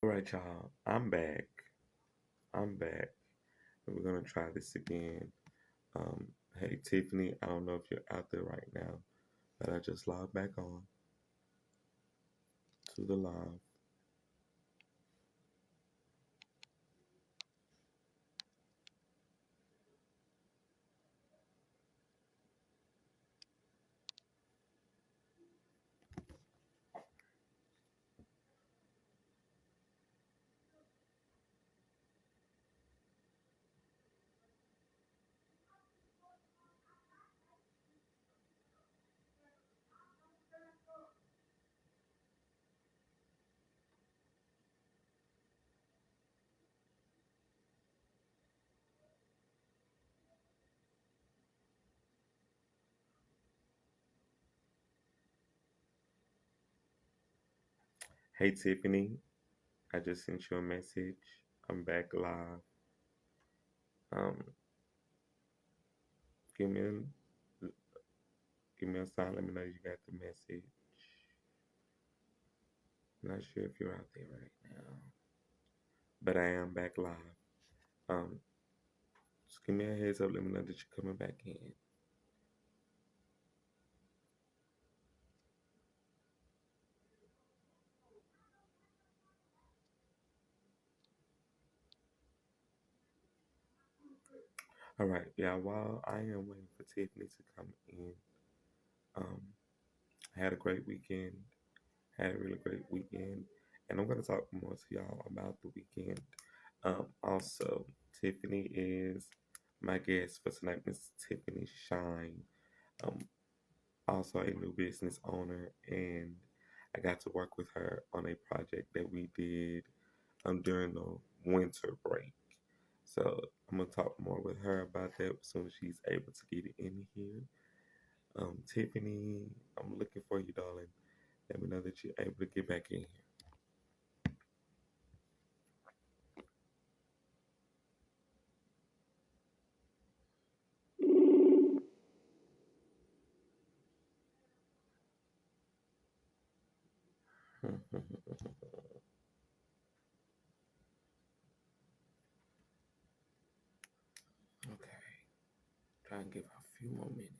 All right, y'all. I'm back. I'm back. And we're gonna try this again. Um, hey Tiffany, I don't know if you're out there right now, but I just logged back on to the live. Hey Tiffany, I just sent you a message. I'm back live. Um, give me a give me a sign. Let me know you got the message. Not sure if you're out there right now, but I am back live. Um, just give me a heads up. Let me know that you're coming back in. All right, yeah. While I am waiting for Tiffany to come in, um, I had a great weekend. Had a really great weekend, and I'm gonna talk more to y'all about the weekend. Also, Tiffany is my guest for tonight, Miss Tiffany Shine. Um, Also a new business owner, and I got to work with her on a project that we did during the winter break. So I'm gonna talk more with her about that as soon as she's able to get in here. Tiffany, I'm looking for you, darling. Let me know that you're able to get back in here. Okay, try and give her a few more minutes.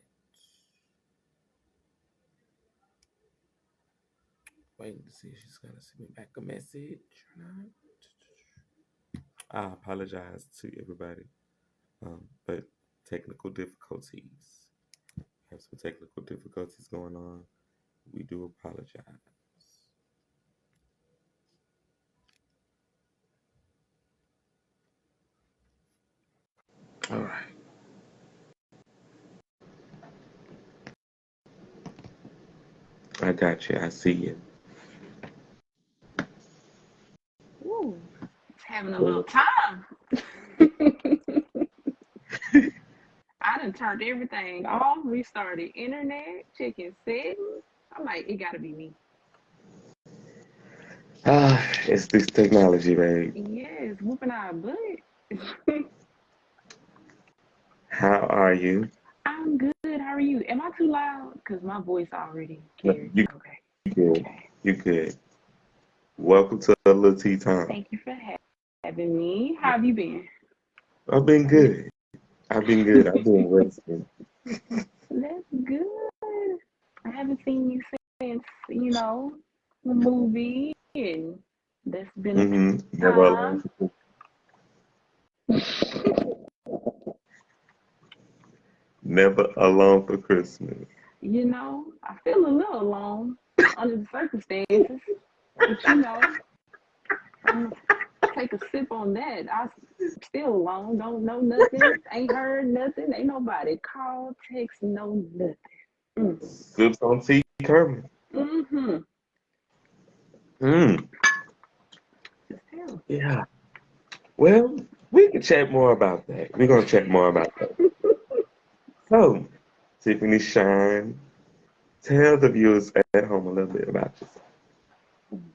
Waiting to see if she's gonna send me back a message or not. I apologize to everybody, but technical difficulties. We have some technical difficulties going on. We do apologize. All right, I got you. I see you. Ooh, it's having a little Well, time. I done turned everything off, restarted internet, checking settings. I'm like, it gotta be me. it's this technology, babe. Yes, whooping our butt. How are you? I'm good. How are you? Am I too loud? Because my voice already No, carries. you Okay. good. Okay. You good. Welcome to a little tea time. Thank you for having me. How have you been? I've been good. I've been good. I've been resting. That's good. I haven't seen you since, the movie, and that's been a Never alone. time. Never alone for Christmas. I feel a little alone under the circumstances, but I'm take a sip on that. I'm still alone, don't know nothing, ain't heard nothing, ain't nobody call, text, no nothing. Mm. Sips on tea, Kermit. Mm-hmm. Mm, Just tell. yeah. Well, we can chat more about that. We're gonna chat more about that. So, Tiffany Shine, tell the viewers at home a little bit about yourself.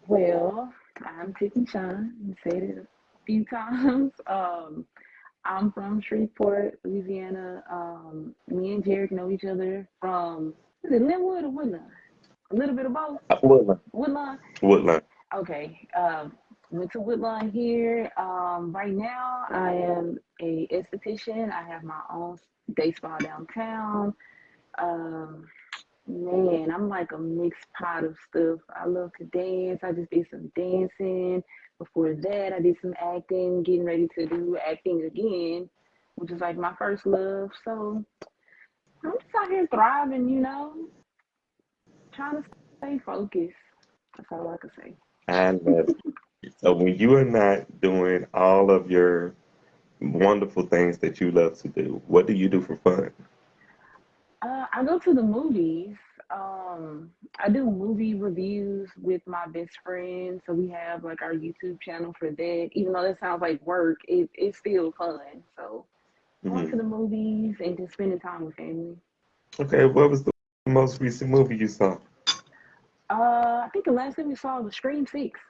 Well, I'm Tiffany Sean. You said it a few times. I'm from Shreveport, Louisiana. Me and Jared know each other from, is it Linwood or Woodlawn? A little bit of both. Woodland. Woodlawn. Woodland. Okay. Went to Woodlawn here. Right now, I am a esthetician. I have my own day spa downtown. Um, Man, I'm like a mixed pot of stuff. I love to dance. I just did some dancing. Before that, I did some acting, getting ready to do acting again, which is like my first love. So I'm just out here thriving, trying to stay focused. That's all I can say. I love it. So when you are not doing all of your wonderful things that you love to do, what do you do for fun? I go to the movies. I do movie reviews with my best friend. So we have like our YouTube channel for that. Even though that sounds like work, it's still fun. So going to Hmm. the movies and just spending time with family. Okay, what was the most recent movie you saw? I think the last thing we saw was Scream 6.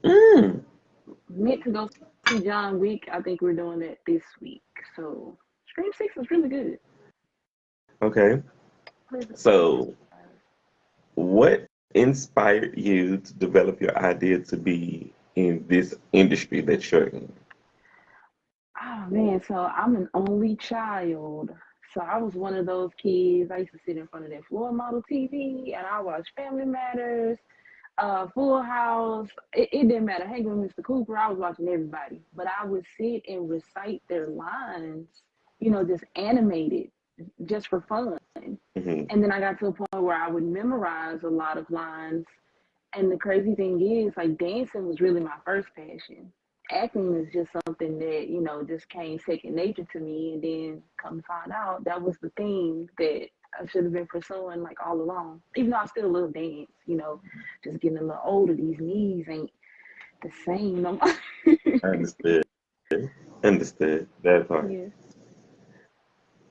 Mm. Meant to go see John Wick. I think we're doing that this week. So Scream 6 was really good. Okay, Pleasant so surprise. what inspired you to develop your idea to be in this industry that you're in? Oh man, so I'm an only child. So I was one of those kids. I used to sit in front of that floor model TV and I watched Family Matters, Full House. It didn't matter. Hanging with Mr. Cooper, I was watching everybody. But I would sit and recite their lines, just animated, just for fun. Hmm. And then I got to a point where I would memorize a lot of lines. And the crazy thing is, like, dancing was really my first passion. Acting is just something that, just came second nature to me. And then come to find out that was the thing that I should have been pursuing like all along. Even though I still love dance, just getting a little older, these knees ain't the same no more. Understood. Understood that part. Yeah.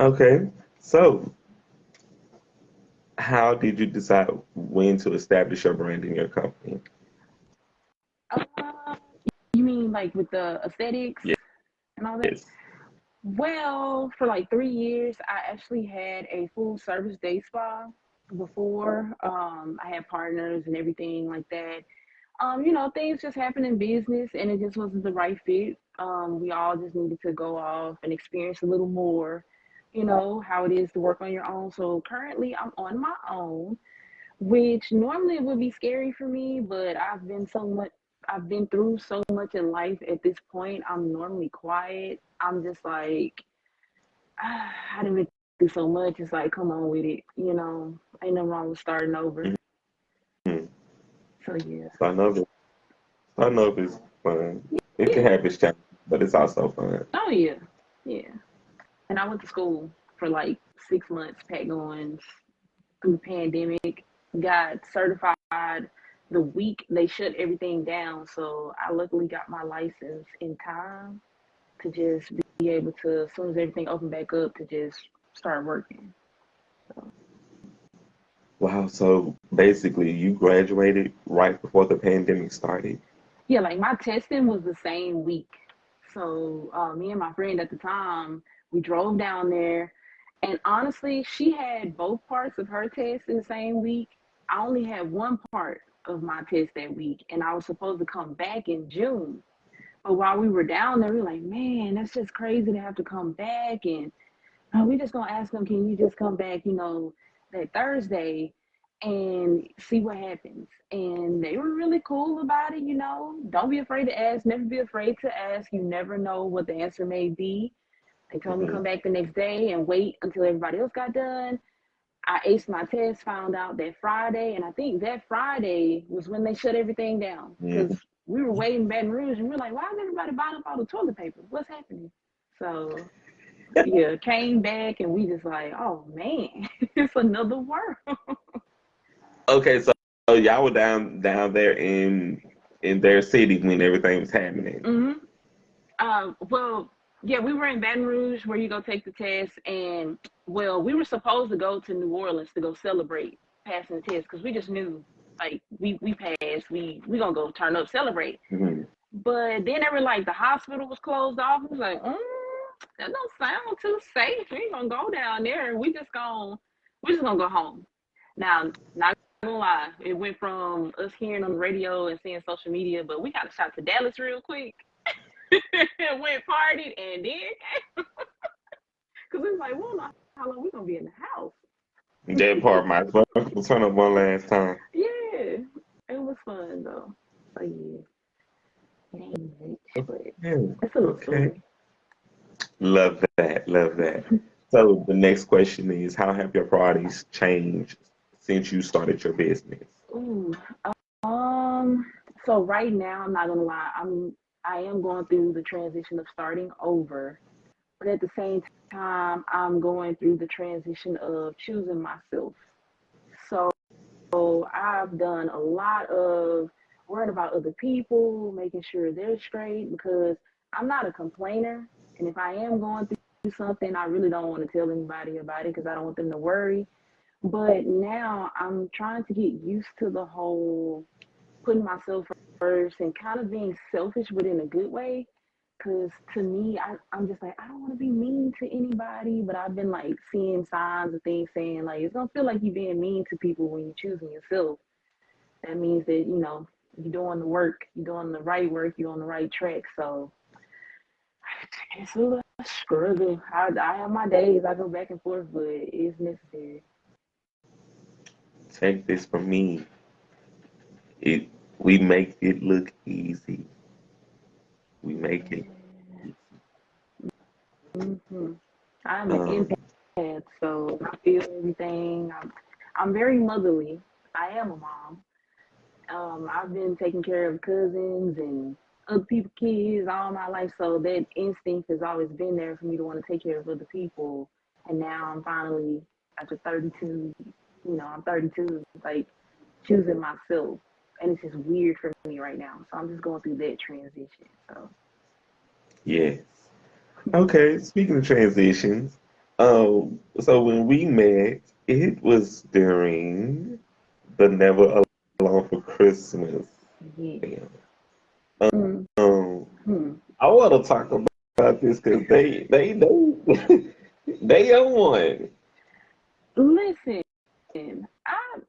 Okay, so how did you decide when to establish your brand in your company? Uh, you mean like with the aesthetics and all that? Yes. Well, for like 3 years, I actually had a full service day spa before. I had partners and everything like that. Things just happen in business and it just wasn't the right fit. We all just needed to go off and experience a little more, how it is to work on your own. So currently I'm on my own, which normally would be scary for me, but I've been through so much in life at this point. I'm normally quiet. I'm just like, I didn't been through so much. It's like, come on with it. Ain't nothing wrong with starting over. Mhm. So yeah, Starting over is fun. It can yeah. have its challenges, but it's also fun. Oh yeah, yeah. And I went to school for like 6 months, Pat Goins, through the pandemic. Got certified the week they shut everything down. So I luckily got my license in time to just be able to, as soon as everything opened back up, to just start working. So Wow, so basically you graduated right before the pandemic started. yeah, like my testing was the same week. So me and my friend at the time, we drove down there, and honestly, she had both parts of her test in the same week. I only had one part of my test that week, and I was supposed to come back in June. But while we were down there, we were like, man, that's just crazy to have to come back. And we just gonna ask them, can you just come back, that Thursday and see what happens? And they were really cool about it. Don't be afraid to ask, never be afraid to ask. You never know what the answer may be. They told me to Hmm. come back the next day and wait until everybody else got done. I aced my test, found out that Friday, and I think that Friday was when they shut everything down because Hmm. we were waiting in Baton Rouge and we are like, why is everybody buying up all the toilet paper? What's happening? So yeah, came back and we just like, oh man, it's another world. Okay, so y'all were down there in their city when everything was happening. Hmm. Well, yeah, we were in Baton Rouge where you go take the test, and well, we were supposed to go to New Orleans to go celebrate passing the test because we just knew like we passed, we gonna go turn up celebrate. Hmm. But then they were like the hospital was closed off. It was like, that don't sound too safe. We ain't gonna go down there. We just gonna go home. Now, not gonna lie. It went from us hearing on the radio and seeing social media, but we got a shot to Dallas real quick. Went partied and then because it's like we don't know how long we gonna be in the house. That part might as well turn up one last time. Yeah, it was fun though. So yeah, it ain't much, but Yeah, it's a little okay. story. Love that. Love that. So the next question is, how have your priorities changed since you started your business? Ooh, um. So right now, I'm not gonna lie. I am going through the transition of starting over, but at the same time, I'm going through the transition of choosing myself. So I've done a lot of worrying about other people, making sure they're straight because I'm not a complainer. And if I am going through something, I really don't want to tell anybody about it because I don't want them to worry. But now I'm trying to get used to the whole putting myself first and kind of being selfish, but in a good way. Because to me, I'm just like, I don't want to be mean to anybody, but I've been like seeing signs of things saying like it's gonna feel like you're being mean to people when you're choosing yourself. That means that, you're doing the work, you're doing the right work, you're on the right track. So it's a little struggle. I have my days, I go back and forth, but it's necessary. Take this from me. It we make it look easy. We make it easy. hmm I'm an Um, empath, so I feel everything. I'm very motherly. I am a mom. I've been taking care of cousins and other people's kids all my life, so that instinct has always been there for me to want to take care of other people. And now I'm finally, after 32, I'm 32, like choosing myself, and it's just weird for me right now. So I'm just going through that transition. So yes. Okay, speaking of transitions, so when we met, it was during the Never Alone for Christmas. yeah. Yeah. Mm-hmm. Um, I want to talk about this because they own one. Listen, I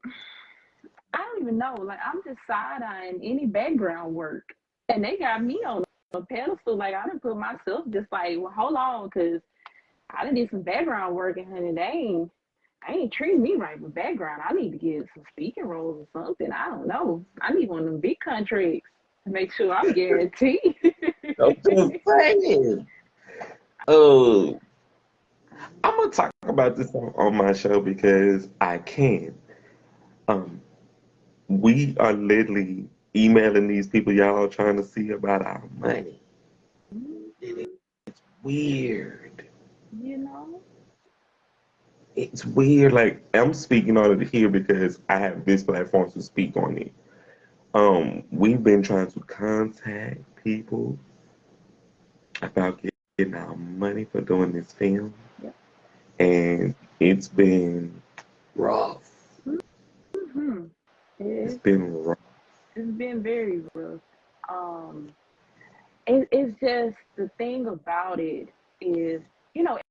don't even know. Like I'm just side eyeing any background work, and they got me on a pedestal. Like I didn't put myself just like, well, hold on, because I done did some background work, and honey, I ain't treating me right with background. I need to get some speaking roles or something. I don't know. I need one of them big contracts to make sure I'm guaranteed. I'm just saying. Oh, I'm gonna talk about this on my show because I can. Um, we are literally emailing these people y'all trying to see about our money. Mhm. Weird. You know? It's weird. Like I'm speaking on it here because I have this platform to speak on it. We've been trying to contact people about getting our money for doing this film, Yep. and it's been rough. Mm-hmm. It's It's, been rough. it's been very rough. Um, it's just the thing about it is,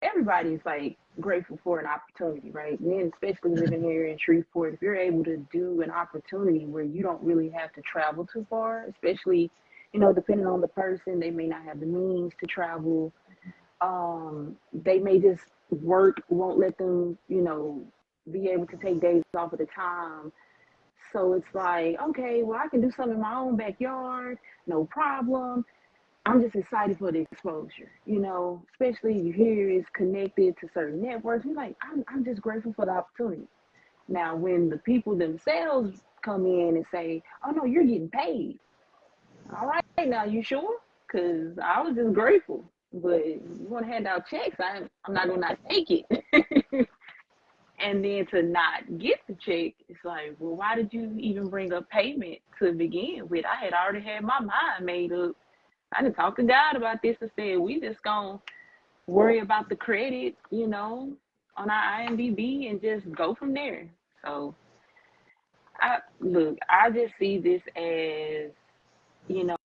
everybody's like grateful for an opportunity, right? And especially living here in Shreveport, if you're able to do an opportunity where you don't really have to travel too far, especially, depending on the person, they may not have the means to travel. They may just work won't let them, be able to take days off at a time. So it's like, okay, well, I can do something in my own backyard, no problem. I'm just excited for the exposure, especially you hear it's connected to certain networks. You're like, I'm just grateful for the opportunity. Now, when the people themselves come in and say, oh, no, you're getting paid. All right, now, you sure? Because I was just grateful. But you want to hand out checks, I'm not going to not take it. And then to not get the check, it's like, well, why did you even bring up payment to begin with? I had already had my mind made up. I done talked to God about this and said we just gonna worry about the credit, on our IMDb and just go from there. So I just see this as, you know,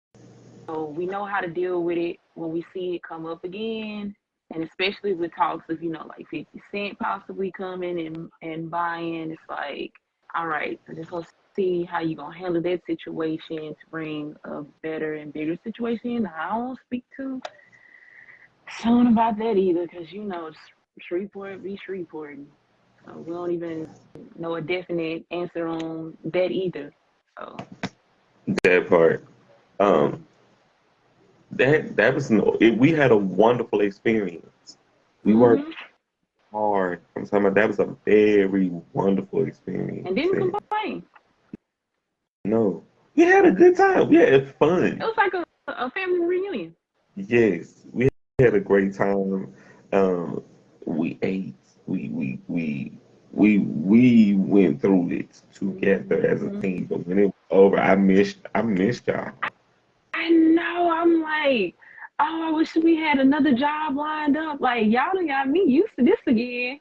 we know how to deal with it when we see it come up again. And especially with talks of, like 50 Cent possibly coming and buying, it's like all right, I just want to see how you gonna handle that situation to bring a better and bigger situation. I don't speak to someone about that either, because Shreveport be Shreveport. So we don't even know a definite answer on that either. So That part. Um, mm, that was no. We had a wonderful experience. We worked hmm hard. I'm talking about that was a very wonderful and experience. didn't And complain. no, we had a good time. We had It fun. was like a family reunion. Yes, we had a great time. Um, we ate. We went through it together as a Hmm team. But when it was over, I missed y'all. I know. I'm like, oh, I wish we had another job lined up. Like y'all done got me used to this again.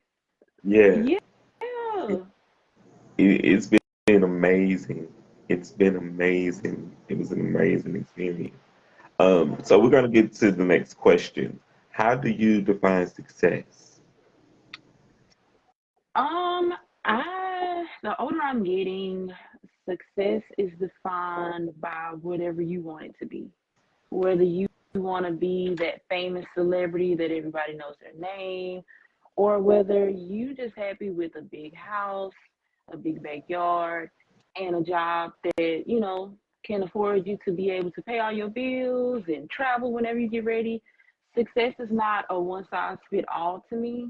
Yeah, Yeah. it's been amazing. It's been amazing. It was an amazing experience. So we're gonna get to the next question. How do you define success? Um, the older I'm getting, success is defined by whatever you want it to be. Whether you want to be that famous celebrity that everybody knows their name, or whether you just happy with a big house, a big backyard, and a job that, can afford you to be able to pay all your bills and travel whenever you get ready. Success is not a one size fit all to me.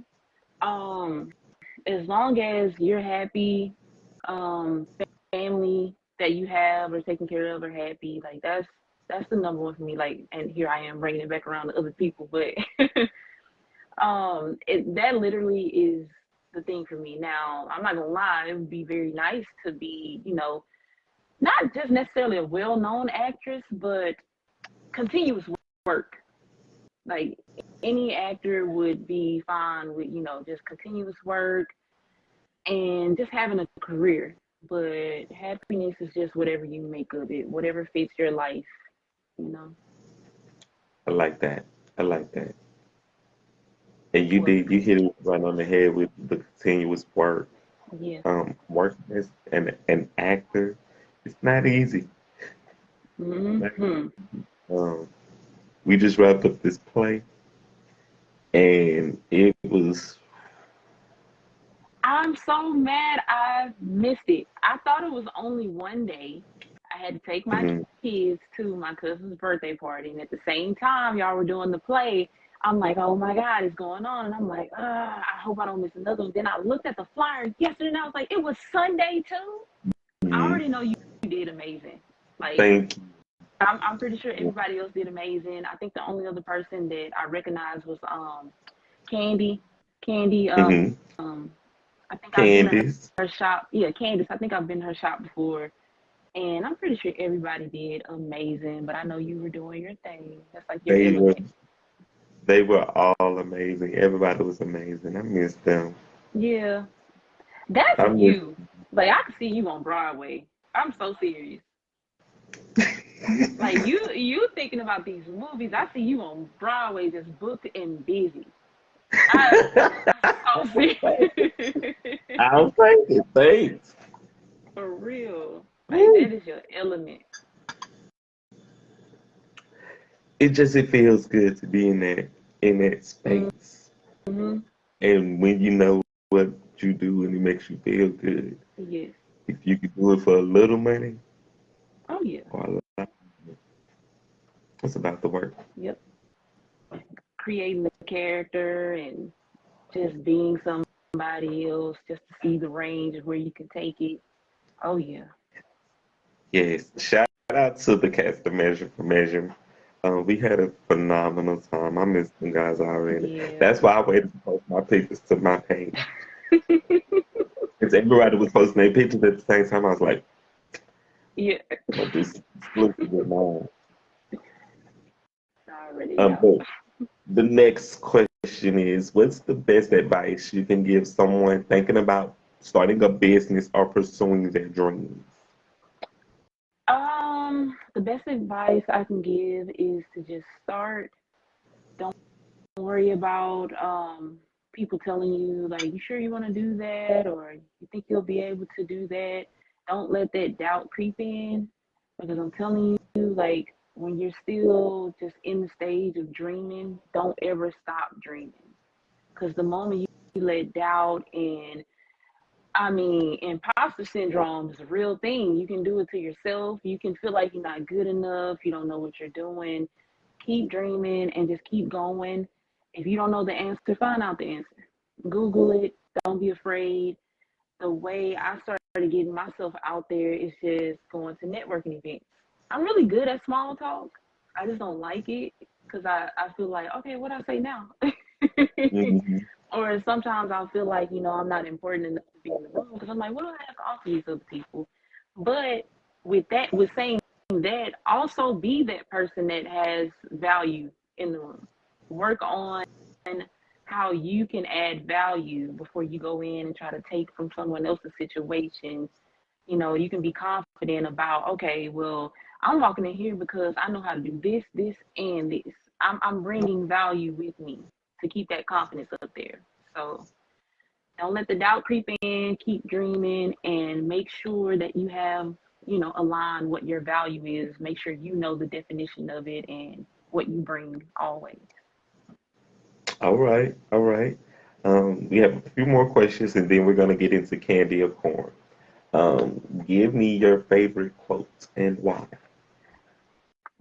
Um, as long as you're happy, um, family that you have or taken care of are happy, like that's the number one for me. Like, and here I am bringing it back around to other people, but that literally is the thing for me. Now, I'm not gonna lie, it would be very nice to be, not just necessarily a well-known actress, but continuous work. Like any actor would be fine with, just continuous work and just having a career. But happiness is just whatever you make of it, whatever fits your life, you know. I like that. I like that. And you Well, did, you hit it right on the head with the continuous work. yeah. Working as an actor, it's not easy. Not Hmm easy. We just wrapped up this play, and it was. I'm so mad I missed it. I thought it was only one day. I had to take my Mhm. kids to my cousin's birthday party, and at the same time, y'all were doing the play. I'm like, oh my God, it's going on. And I'm like, I hope I don't miss another one. Then I looked at the flyer yesterday and I was like, it was Sunday too. I already know you did amazing. Like, Thank I'm pretty sure you. everybody else did amazing. I think the only other person that I recognized was Candy. Candy, Hmm. I think I've been to Candice. her shop. Yeah, Candace. I think I've been to her shop before, and I'm pretty sure everybody did amazing. But I know you were doing your thing. That's like your They were element. they were all amazing. Everybody was amazing. I miss them. Yeah, that's I miss. you. Like I can see you on Broadway. I'm so serious. Like you thinking about these movies. I see you on Broadway, just booked and busy. I'm so serious. I'll take it. Thanks. For real. Like Woo. that is your element. It feels good to be in that space. Mm-hmm. And when you know what you do and it makes you feel good. Yes. If you could do it for a little money Oh yeah. or a lot, it's about the work. Yep. Creating the character and just being somebody else just to see the range of where you can take it. Oh yeah. Yes. Shout out to the cast of Measure for Measure. We had a phenomenal time. I miss them guys already. Yeah. That's why I waited to post my pictures to my page. Because everybody was posting their pictures at the same time. I was like, Yeah. well, this is exclusive with mine. I already know. But the next question is, what's the best advice you can give someone thinking about starting a business or pursuing their dreams? The best advice I can give is to just start. Don't worry about people telling you like, you sure you want to do that, or you think you'll be able to do that. Don't let that doubt creep in, because I'm telling you, like, when you're still just in the stage of dreaming, don't ever stop dreaming. Because the moment you let doubt and, I mean, imposter syndrome is a real thing. You can do it to yourself. You can feel like you're not good enough. You don't know what you're doing. Keep dreaming and just keep going. If you don't know the answer, find out the answer. Google it. Don't be afraid. The way I started getting myself out there is just going to networking events. I'm really good at small talk. I just don't like it because I feel like, okay, what I say now? Hmm. Or sometimes I'll feel like, I'm not important enough to be in the room because I'm like, what do I have to offer these other people? But with saying that, also be that person that has value in the room. Work on how you can add value before you go in and try to take from someone else's situation. You can be confident about, okay, well, I'm walking in here because I know how to do this, this, and this. I'm bringing value with me to keep that confidence up there. So don't let the doubt creep in. Keep dreaming and make sure that you have, align what your value is. Make sure you know the definition of it and what you bring always. All right, all right. We have a few more questions, and then we're gonna get into candy or corn. Give me your favorite quote and why.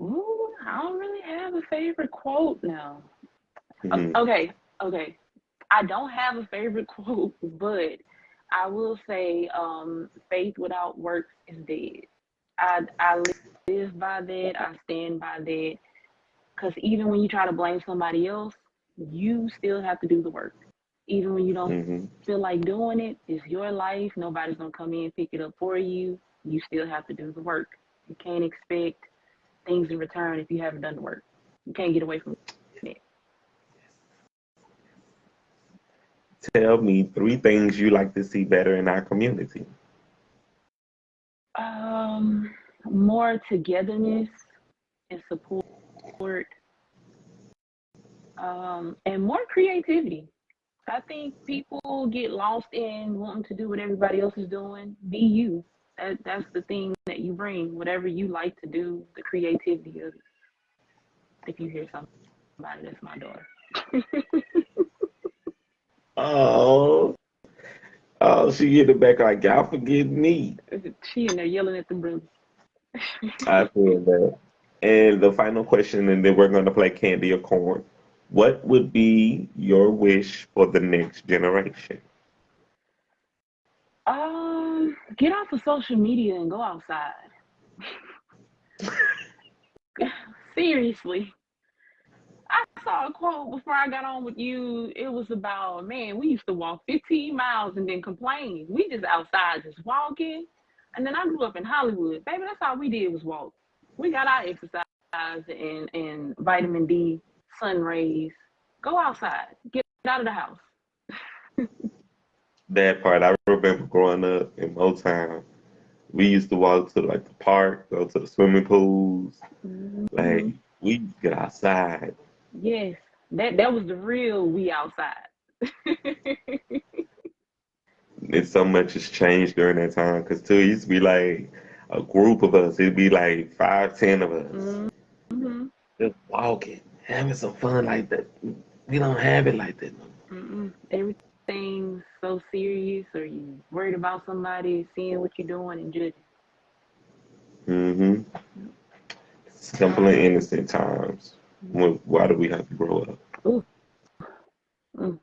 Ooh, I don't really have a favorite quote now. Hmm. Okay, okay. I don't have a favorite quote, but I will say, faith without works is dead. I live by that. I stand by that. Because even when you try to blame somebody else, you still have to do the work. Even when you don't Hmm. feel like doing it, it's your life. Nobody's gonna come in and pick it up for you. You still have to do the work. You can't expect things in return if you haven't done the work. You can't get away from it. Tell me three things you like to see better in our community. Um, More togetherness and support, and more creativity. I think people get lost in wanting to do what everybody else is doing. Be you. That's the thing that you bring. Whatever you like to do, the creativity of it. If you hear somebody, that's my daughter. Oh, oh, she hit it back like y'all forgive me. She in there yelling at the brothers. I feel that. And the final question, and then we're gonna play candy or corn. What would be your wish for the next generation? Get off of social media and go outside. Seriously, I saw a quote before I got on with you. It was about, man, we used to walk 15 miles and then complain. We just outside just walking. And then I grew up in Hollywood. Baby, that's all we did was walk. We got our exercise and vitamin D, sun rays. Go outside. Get out of the house. That part, I remember growing up in Motown. We used to walk to like the park, go to the swimming pools. Like Hmm. we get outside. Yes, that was the real we outside. And so much has changed during that time. Cause too, it used to be like a group of us. It'd be like five, 10 of us Hmm. just walking, having some fun like that. We don't have it like that no Everything's so serious, or you worried about somebody seeing what you're doing and judging. more. Hmm. Simple and innocent times. Why do we have to grow up? Ooh, mm,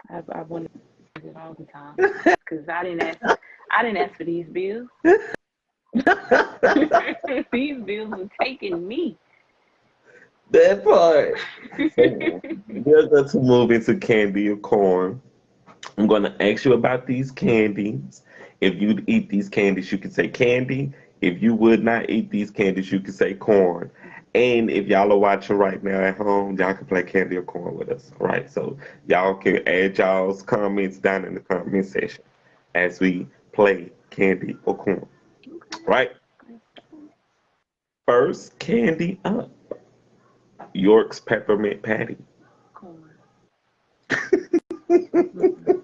I wanted it all the time because I didn't ask for these bills. These bills are taking me. That part. So we're going to move into candy or corn. I'm going to ask you about these candies. If you'd eat these candies, you could say candy. If you would not eat these candies, you could say corn. And if y'all are watching right now at home, y'all can play candy or corn with us. All right. So y'all can add y'all's comments down in the comment section as we play candy or corn. Right. Okay. First candy up. York's peppermint patty. Corn. Mm-mm.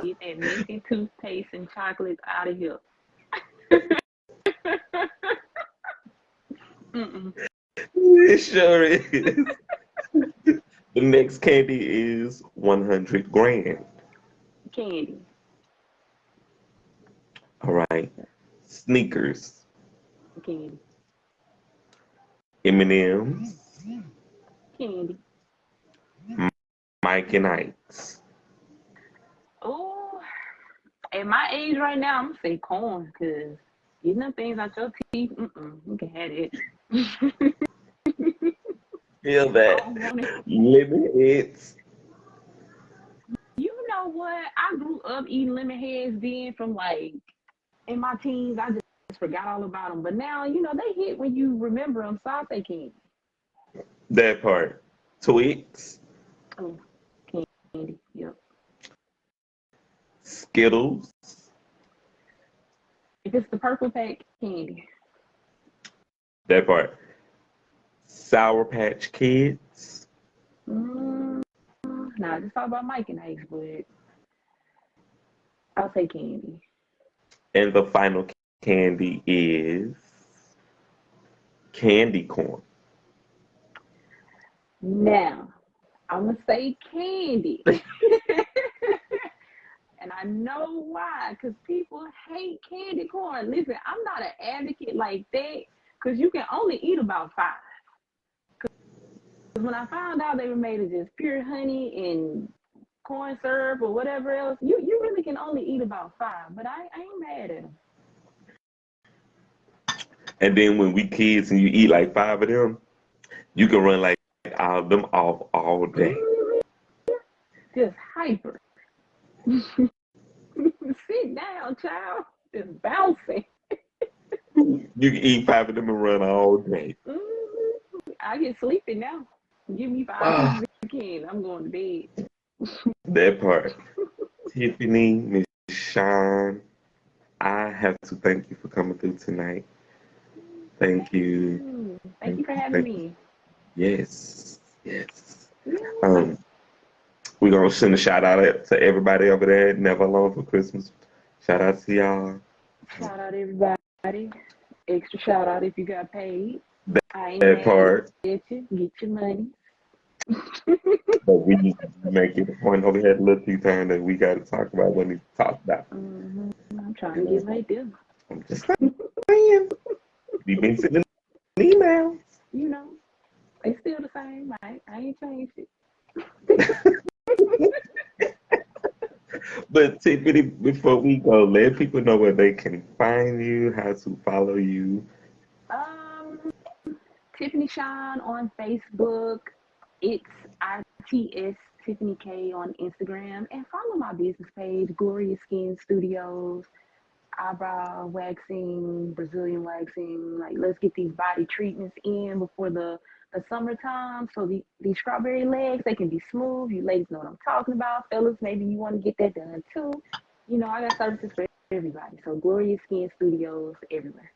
Get that minty toothpaste and chocolate out of here. Mm-mm. It sure is. The next candy is 100 grand. Candy. All right. Sneakers, Candy. M&M's, Candy. Mike and Ike's. Oh, at my age right now, I'm gonna say corn because getting them things out your teeth, you can have it. Feel I that. don't want it. Lemon heads. You know what? I grew up eating lemon heads then from like in my teens. I just forgot all about them. But now, they hit when you remember them, so I say candy. That part. Twix, Oh, candy. Yep. Skittles. If it's the purple pack, candy. That part. Sour Patch Kids. Mm, nah, just talk about Mike and Ike's, but I'll say candy. And the final candy is candy corn. Now, I'm gonna say candy. And I know why, because people hate candy corn. Listen, I'm not an advocate like that, because you can only eat about five. Because when I found out they were made of just pure honey and corn syrup or whatever else, you really can only eat about five. But I ain't mad at them. And then when we kids and you eat like five of them, you can run like all of them off all day. Mm, just hyper. Sit down, child. Just bouncing. You can eat five of them and run all day. I get sleepy now. Give me five Ah, pieces of candy. I'm going to bed. that part. Tiffany, Miss Sean, I have to thank you for coming through tonight. Thank Thank you. you. Thank Thank you for you. having Thank you. me. Yes. Yes. Yeah. Um, we're gonna send a shout out to everybody over there. Never alone for Christmas. Shout out to y'all. Shout out everybody. Extra shout out if you got paid. I ain't That mad part. at you. Get your money. But we just make it a point over here at Little Tea Time that we got to talk about what we talk about. I'm trying You to get know, right there. I'm just saying. We've been sending emails. You know, they still the same. I ain't changed it. But Tiffany, before we go, let people know where they can find you, how to follow you. Um, Tiffany Shine on Facebook. It's ITS Tiffany K on Instagram. And follow my business page, Glorious Skin Studios. Eyebrow waxing, Brazilian waxing. Like, let's get these body treatments in before the summertime. So these strawberry legs, they can be smooth. You ladies know what I'm talking about. Fellas, maybe you want to get that done too. I got services for everybody. So Glorious Skin Studios everywhere.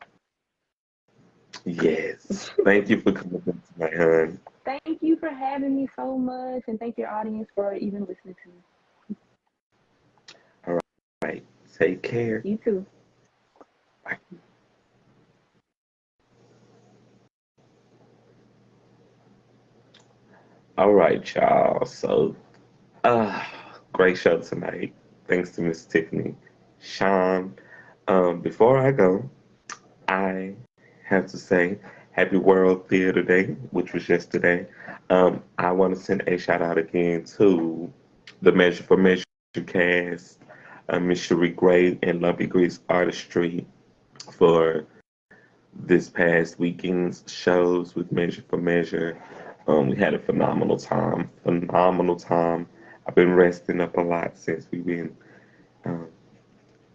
Yes. Thank you for coming in tonight, hon. Thank you for having me so much, and thank your audience for even listening to me. All right. Take care. You too. Bye. All right, y'all. So, uh, great show tonight. Thanks to Miss Tiffany. Sean, before I go, I have to say Happy World Theater Day, which was yesterday. I want to send a shout out again to the Measure for Measure cast, Miss Cherie Gray and Lumpy Grease Artistry for this past weekend's shows with Measure for Measure. We had a phenomenal time. Phenomenal time. I've been resting up a lot since we've been um,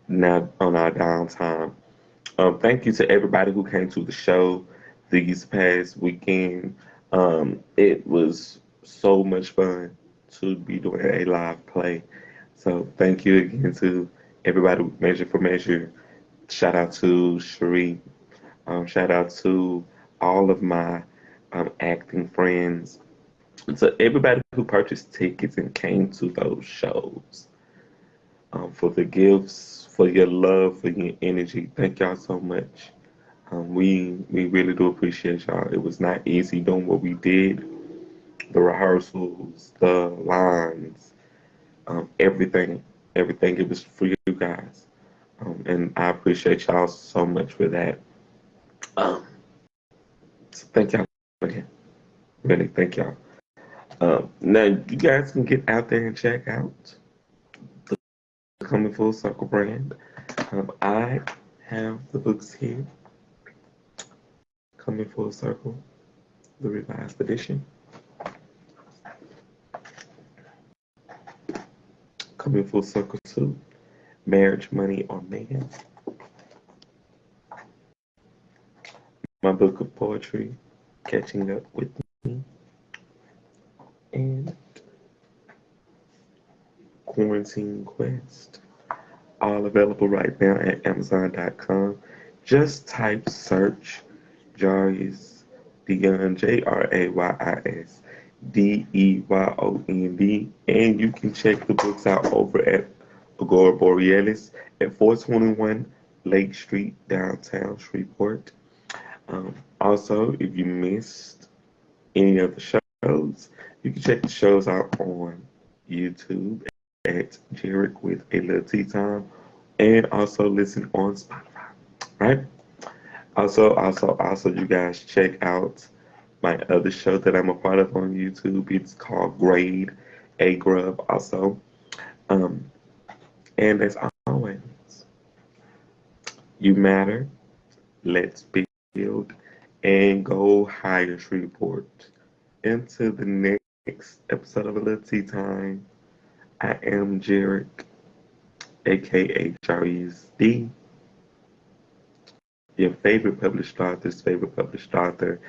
now on our downtime. Thank you to everybody who came to the show these past weekend. It was so much fun to be doing a live play. So thank you again to everybody with Measure for Measure. Shout out to Cherie. Shout out to all of my acting friends. To everybody who purchased tickets and came to those shows, for the gifts, for your love, for your energy, thank y'all so much. We really do appreciate y'all. It was not easy doing what we did, the rehearsals, the lines, everything, everything. It was for you guys, and I appreciate y'all so much for that. Um, so thank y'all again. Really, thank y'all. Now you guys can get out there and check out the Coming Full Circle brand. I have the books here, Coming Full Circle, the revised edition, Coming Full Circle 2, Marriage, Money, or Man, my book of poetry, Catching Up with Me, and Quarantine Quest. All available right now at Amazon.com. Just type search Jarius Deyon, JarayisDeyond, and you can check the books out over at Agora Borealis at 421 Lake Street, downtown Shreveport. Also, if you missed any of the shows, you can check the shows out on YouTube at Jarek with a little tea time, and also listen on Spotify. Right? Also, you guys check out my other show that I'm a part of on YouTube. It's called Grade A Grub. Also, um, and as always, you matter. Let's build and go higher, Shreveport. Into the next episode of A Little Tea Time. I am Jarek, aka Charles D, your favorite published author's favorite published author,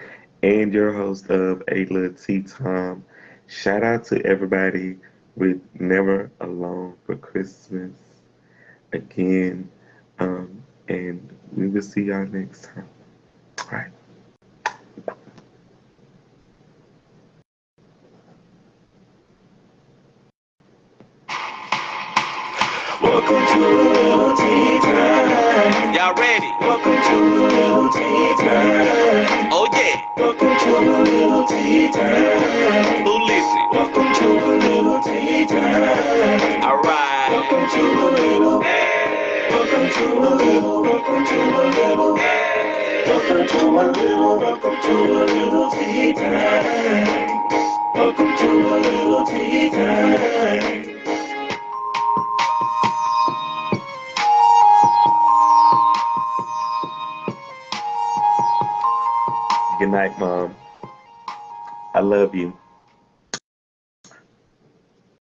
and your host of A Little Tea Time. Shout out to everybody with Never Alone for Christmas again. And we will see y'all next time. All right. Welcome to a little tea time. Y'all ready? Welcome to a little tea time. Oh yeah. Welcome to a little tea time. Who listen? Welcome to a little tea time. All right. Welcome to a little. Welcome to a little. Welcome to a little. Welcome to a little. Welcome to a little tea time. Welcome to a little tea time. Good night, Mom. I love you.